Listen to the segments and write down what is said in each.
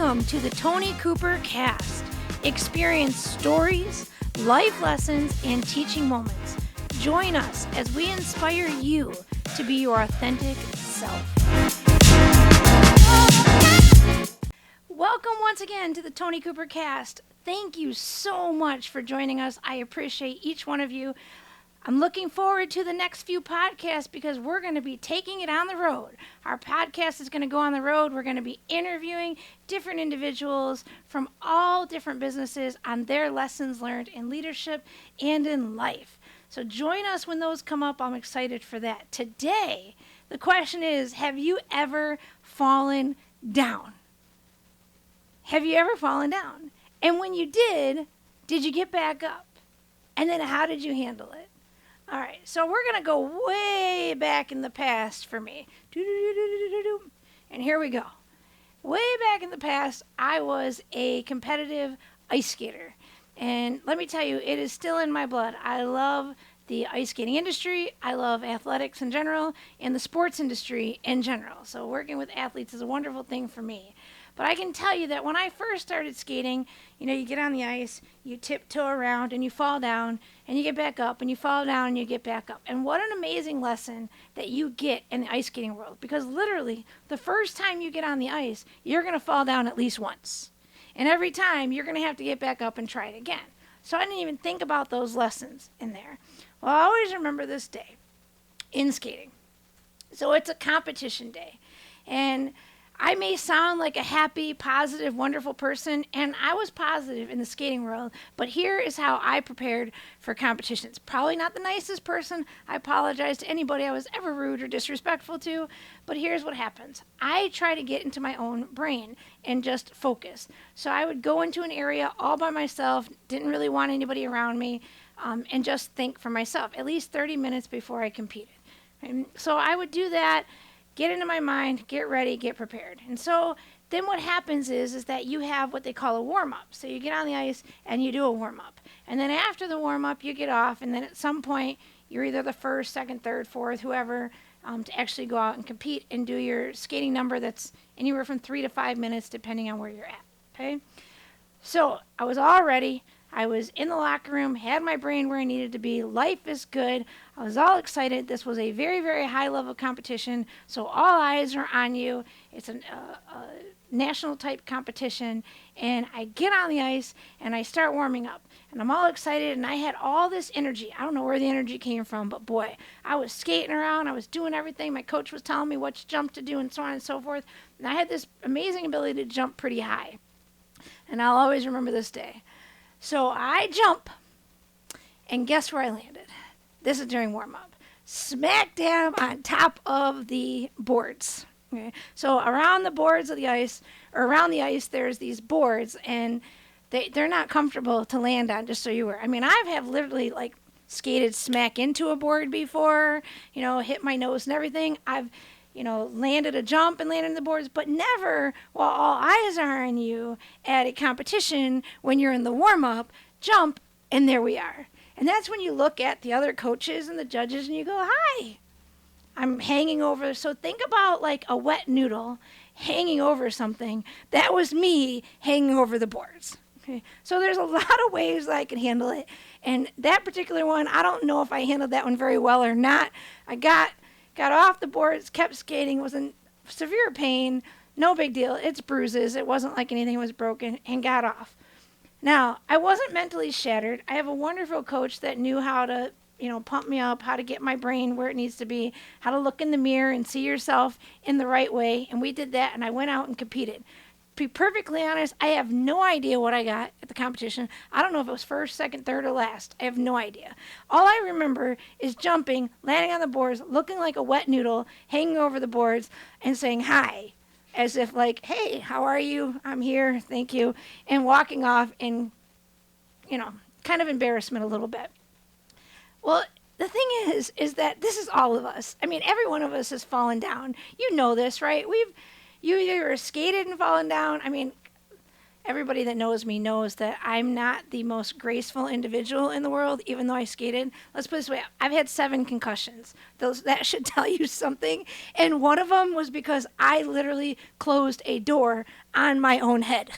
Welcome to the Toni Cooper Cast. Experience stories, life lessons, and teaching moments. Join us as we inspire you to be your authentic self. Welcome once again to the Toni Cooper Cast. Thank you so much for joining us. I appreciate each one of you. I'm looking forward to the next few podcasts because we're going to be taking it on the road. Our podcast is going to go on the road. We're going to be interviewing different individuals from all different businesses on their lessons learned in leadership and in life. So join us when those come up. I'm excited for that. Today, the question is, have you ever fallen down? Have you ever fallen down? And when you did you get back up? And then how did you handle it? All right, so we're going to go way back in the past for me. And here we go. Way back in the past, I was a competitive ice skater. And let me tell you, it is still in my blood. I love the ice skating industry. I love athletics in general and the sports industry in general. So working with athletes is a wonderful thing for me. But I can tell you that when I first started skating, you get on the ice, you tiptoe around, and you fall down, and you get back up, and you fall down, and you get back up. And what an amazing lesson that you get in the ice skating world. Because literally, the first time you get on the ice, you're going to fall down at least once. And every time, you're going to have to get back up and try it again. So I didn't even think about those lessons in there. Well, I always remember this day in skating. So it's a competition day. And I may sound like a happy, positive, wonderful person, and I was positive in the skating world, but here is how I prepared for competitions. Probably not the nicest person. I apologize to anybody I was ever rude or disrespectful to, but here's what happens. I try to get into my own brain and just focus. So I would go into an area all by myself, didn't really want anybody around me, and just think for myself, at least 30 minutes before I competed. And so I would do that. Get into my mind, get ready, get prepared. And so then what happens is that you have what they call a warm-up. So you get on the ice and you do a warm-up. And then after the warm-up, you get off. And then at some point, you're either the first, second, third, fourth, whoever, to actually go out and compete and do your skating number that's anywhere from 3 to 5 minutes, depending on where you're at. Okay? So I was all ready. I was in the locker room, had my brain where I needed to be. Life is good. I was all excited. This was a very, very high-level competition, so all eyes are on you. It's a national-type competition, and I get on the ice, and I start warming up. And I'm all excited, and I had all this energy. I don't know where the energy came from, but boy, I was skating around. I was doing everything. My coach was telling me which jump to do and so on and so forth. And I had this amazing ability to jump pretty high. And I'll always remember this day. So I jump, and guess where I landed? This is during warm-up. Smack dab on top of the boards. Okay? So around the boards of the ice, or around the ice, there's these boards, and they're not comfortable to land on, just so you were. I mean, I have literally, skated smack into a board before, hit my nose and everything. I've landed a jump and landed in the boards, but never while all eyes are on you at a competition when you're in the warm-up, jump, and there we are. And that's when you look at the other coaches and the judges and you go, hi, I'm hanging over. So think about like a wet noodle hanging over something. That was me hanging over the boards. Okay. So there's a lot of ways that I can handle it. And that particular one, I don't know if I handled that one very well or not. I got off the boards, kept skating, was in severe pain, no big deal. It's bruises. It wasn't like anything was broken, and got off. Now, I wasn't mentally shattered. I have a wonderful coach that knew how to, pump me up, how to get my brain where it needs to be, how to look in the mirror and see yourself in the right way, and we did that, and I went out and competed. To be perfectly honest, I have no idea what I got at the competition. I don't know if it was first, second, third, or last. I have no idea. All I remember is jumping, landing on the boards, looking like a wet noodle, hanging over the boards, and saying hi, as if like, hey, how are you? I'm here, thank you, and walking off in, kind of embarrassment a little bit. Well, the thing is that this is all of us. I mean, every one of us has fallen down. You know this, right? You either skated and fallen down. I mean, everybody that knows me knows that I'm not the most graceful individual in the world, even though I skated. Let's put it this way. I've had 7 concussions. That should tell you something. And one of them was because I literally closed a door on my own head.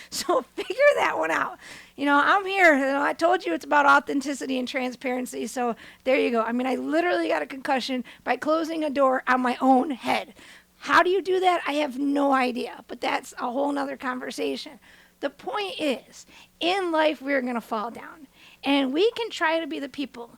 So figure that one out. I'm here. I told you it's about authenticity and transparency. So there you go. I mean, I literally got a concussion by closing a door on my own head. How do you do that? I have no idea, but that's a whole nother conversation. The point is, in life, we're going to fall down. And we can try to be the people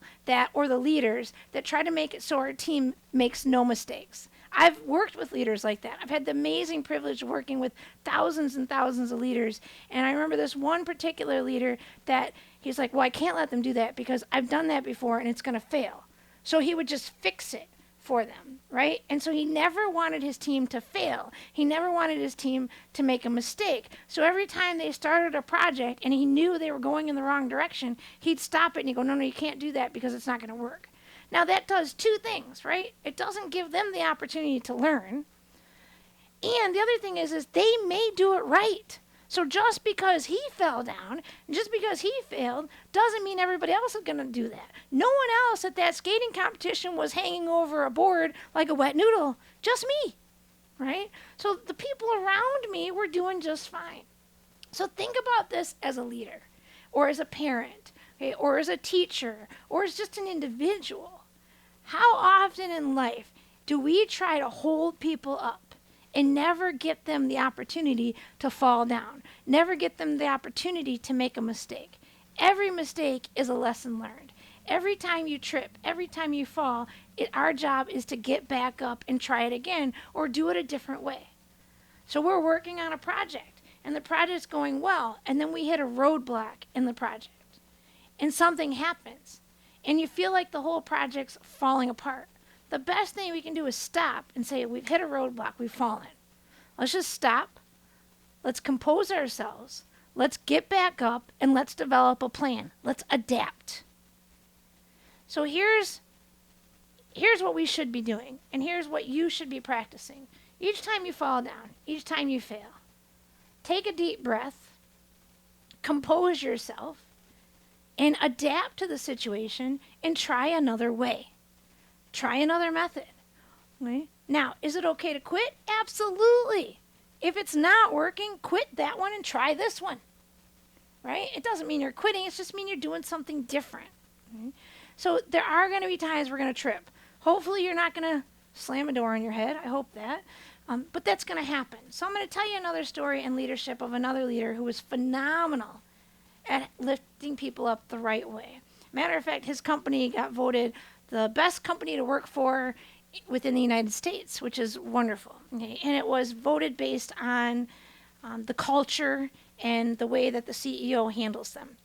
or the leaders that try to make it so our team makes no mistakes. I've worked with leaders like that. I've had the amazing privilege of working with thousands and thousands of leaders. And I remember this one particular leader that he's like, well, I can't let them do that because I've done that before and it's going to fail. So he would just fix it for them, right? And so he never wanted his team to fail. He never wanted his team to make a mistake. So every time they started a project and he knew they were going in the wrong direction, he'd stop it and he'd go, no, you can't do that because it's not going to work. Now that does 2 things, right? It doesn't give them the opportunity to learn. And the other thing is they may do it right. So just because he fell down, just because he failed, doesn't mean everybody else is going to do that. No one else at that skating competition was hanging over a board like a wet noodle. Just me, right? So the people around me were doing just fine. So think about this as a leader or as a parent, okay, or as a teacher or as just an individual. How often in life do we try to hold people up and never get them the opportunity to fall down, never get them the opportunity to make a mistake? Every mistake is a lesson learned. Every time you trip, every time you fall, our job is to get back up and try it again or do it a different way. So we're working on a project, and the project's going well, and then we hit a roadblock in the project, and something happens, and you feel like the whole project's falling apart. The best thing we can do is stop and say, we've hit a roadblock, we've fallen. Let's just stop. Let's compose ourselves. Let's get back up, and let's develop a plan. Let's adapt. So here's what we should be doing, and here's what you should be practicing. Each time you fall down, each time you fail, take a deep breath, compose yourself, and adapt to the situation and try another way. Try another method. Okay? Now, is it okay to quit? Absolutely. If it's not working, quit that one and try this one. Right? It doesn't mean you're quitting. It just means you're doing something different. Okay? So there are going to be times we're going to trip. Hopefully you're not going to slam a door on your head. I hope that. But that's going to happen. So I'm going to tell you another story in leadership of another leader who was phenomenal at lifting people up the right way. Matter of fact, his company got voted the best company to work for within the United States, which is wonderful. Okay? And it was voted based on the culture and the way that the CEO handles them.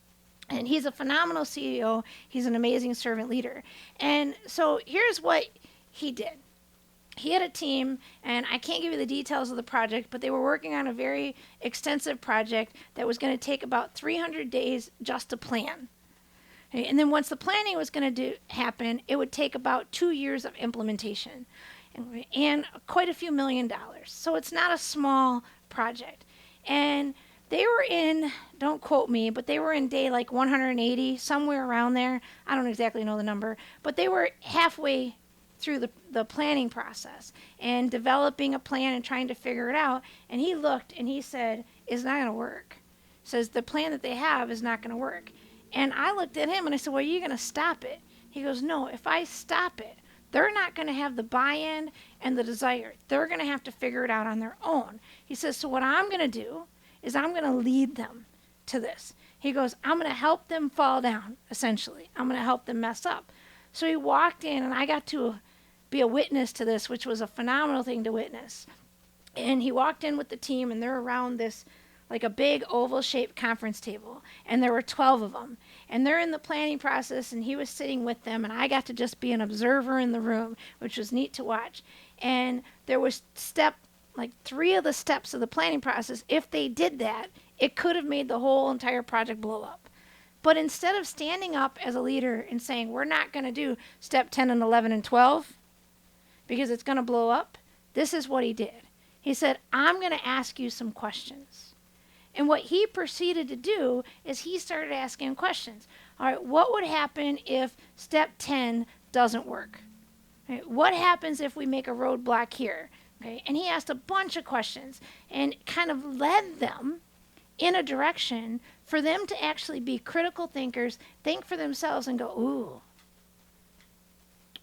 And he's a phenomenal CEO. He's an amazing servant leader. And so here's what he did. He had a team, and I can't give you the details of the project, but they were working on a very extensive project that was going to take about 300 days just to plan. Okay, and then once the planning was going to happen, it would take about 2 years of implementation and quite a few $1 million. So it's not a small project. And they were in, don't quote me, but they were in day like 180, somewhere around there. I don't exactly know the number, but they were halfway through the planning process and developing a plan and trying to figure it out. And he looked and he said, it's not going to work. He says, the plan that they have is not going to work. And I looked at him and I said, well, are you going to stop it? He goes, no, if I stop it, they're not going to have the buy-in and the desire. They're going to have to figure it out on their own. He says, so what I'm going to do is I'm going to lead them to this. He goes, I'm going to help them fall down, essentially. I'm going to help them mess up. So he walked in, and I got to be a witness to this, which was a phenomenal thing to witness. And he walked in with the team, and they're around this, like a big oval-shaped conference table, and there were 12 of them. And they're in the planning process, and he was sitting with them, and I got to just be an observer in the room, which was neat to watch. And there was like 3 of the steps of the planning process. If they did that, it could have made the whole entire project blow up. But instead of standing up as a leader and saying, we're not going to do step 10 and 11 and 12 because it's going to blow up, this is what he did. He said, I'm going to ask you some questions. And what he proceeded to do is he started asking questions. All right, what would happen if step 10 doesn't work? Right, what happens if we make a roadblock here? Okay, and he asked a bunch of questions and kind of led them in a direction for them to actually be critical thinkers, think for themselves and go, ooh,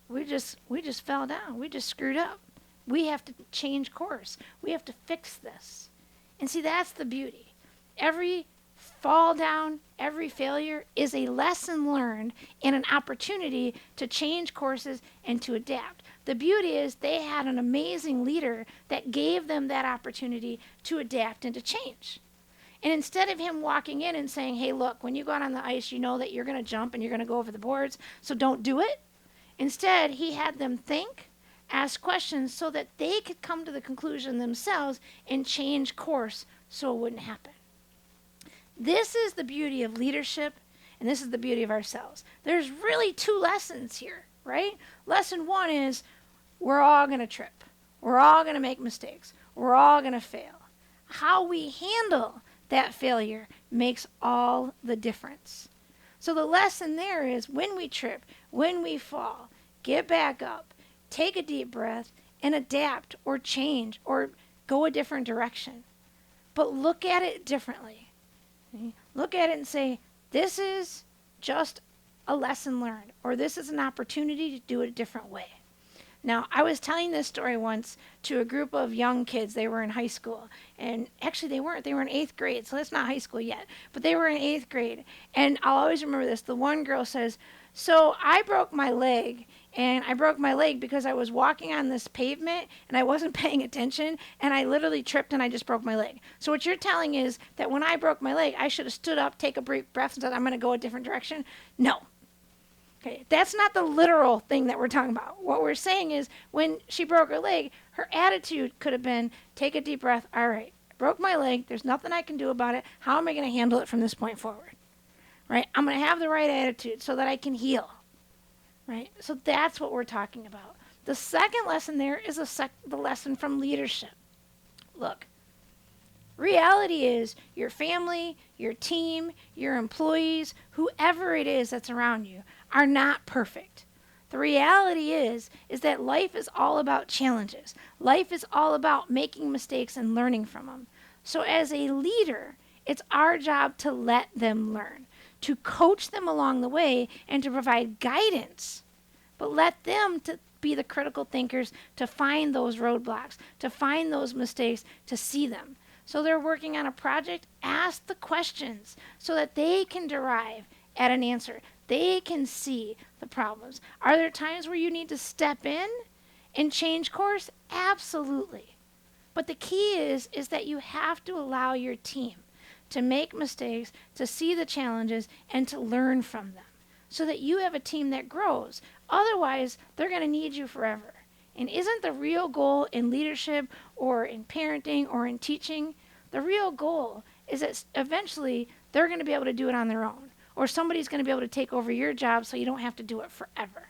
we just fell down. We just screwed up. We have to change course. We have to fix this. And see, that's the beauty. Every fall down, every failure is a lesson learned and an opportunity to change courses and to adapt. The beauty is they had an amazing leader that gave them that opportunity to adapt and to change. And instead of him walking in and saying, hey, look, when you go out on the ice, you know that you're going to jump and you're going to go over the boards, so don't do it. Instead, he had them think, ask questions so that they could come to the conclusion themselves and change course so it wouldn't happen. This is the beauty of leadership, and this is the beauty of ourselves. There's really two lessons here, right? Lesson one is we're all going to trip. We're all going to make mistakes. We're all going to fail. How we handle that failure makes all the difference. So the lesson there is when we trip, when we fall, get back up, take a deep breath, and adapt or change or go a different direction. But look at it differently. Okay? Look at it and say, this is just a lesson learned, or this is an opportunity to do it a different way. Now, I was telling this story once to a group of young kids. They were in high school. And actually, they weren't. They were in 8th grade, so that's not high school yet. But they were in 8th grade. And I'll always remember this. The one girl says, so I broke my leg, and I broke my leg because I was walking on this pavement, and I wasn't paying attention, and I literally tripped, and I just broke my leg. So what you're telling is that when I broke my leg, I should have stood up, take a brief breath, and said, I'm going to go a different direction? No. Okay, that's not the literal thing that we're talking about. What we're saying is when she broke her leg, her attitude could have been, take a deep breath. All right, I broke my leg. There's nothing I can do about it. How am I going to handle it from this point forward? Right? I'm going to have the right attitude so that I can heal. Right? So that's what we're talking about. The second lesson there is the lesson from leadership. Look, reality is your family, your team, your employees, whoever it is that's around you, are not perfect. The reality is that life is all about challenges. Life is all about making mistakes and learning from them. So as a leader, it's our job to let them learn, to coach them along the way, and to provide guidance. But let them to be the critical thinkers to find those roadblocks, to find those mistakes, to see them. So they're working on a project, ask the questions so that they can derive at an answer. They can see the problems. Are there times where you need to step in and change course? Absolutely. But the key is that you have to allow your team to make mistakes, to see the challenges, and to learn from them so that you have a team that grows. Otherwise, they're going to need you forever. And isn't the real goal in leadership or in parenting or in teaching, the real goal is that eventually they're going to be able to do it on their own. Or somebody's going to be able to take over your job so you don't have to do it forever.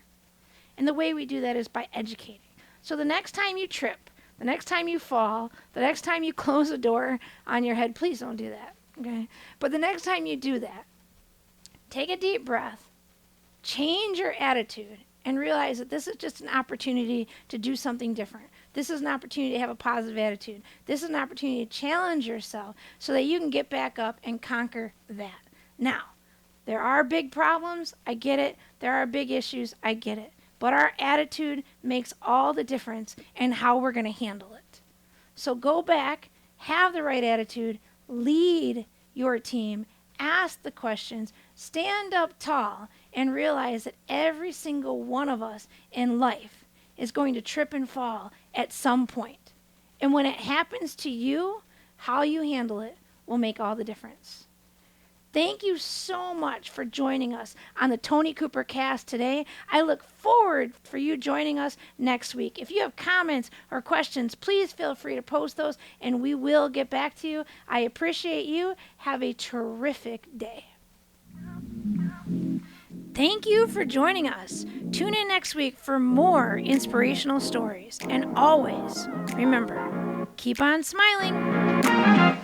And the way we do that is by educating. So the next time you trip, the next time you fall, the next time you close a door on your head, please don't do that. Okay? But the next time you do that, take a deep breath, change your attitude, and realize that this is just an opportunity to do something different. This is an opportunity to have a positive attitude. This is an opportunity to challenge yourself so that you can get back up and conquer that. Now, there are big problems. I get it. There are big issues. I get it. But our attitude makes all the difference in how we're going to handle it. So go back, have the right attitude, lead your team, ask the questions, stand up tall, and realize that every single one of us in life is going to trip and fall at some point. And when it happens to you, how you handle it will make all the difference. Thank you so much for joining us on the Toni Cooper Cast today. I look forward for you joining us next week. If you have comments or questions, please feel free to post those, and we will get back to you. I appreciate you. Have a terrific day. Thank you for joining us. Tune in next week for more inspirational stories. And always, remember, keep on smiling.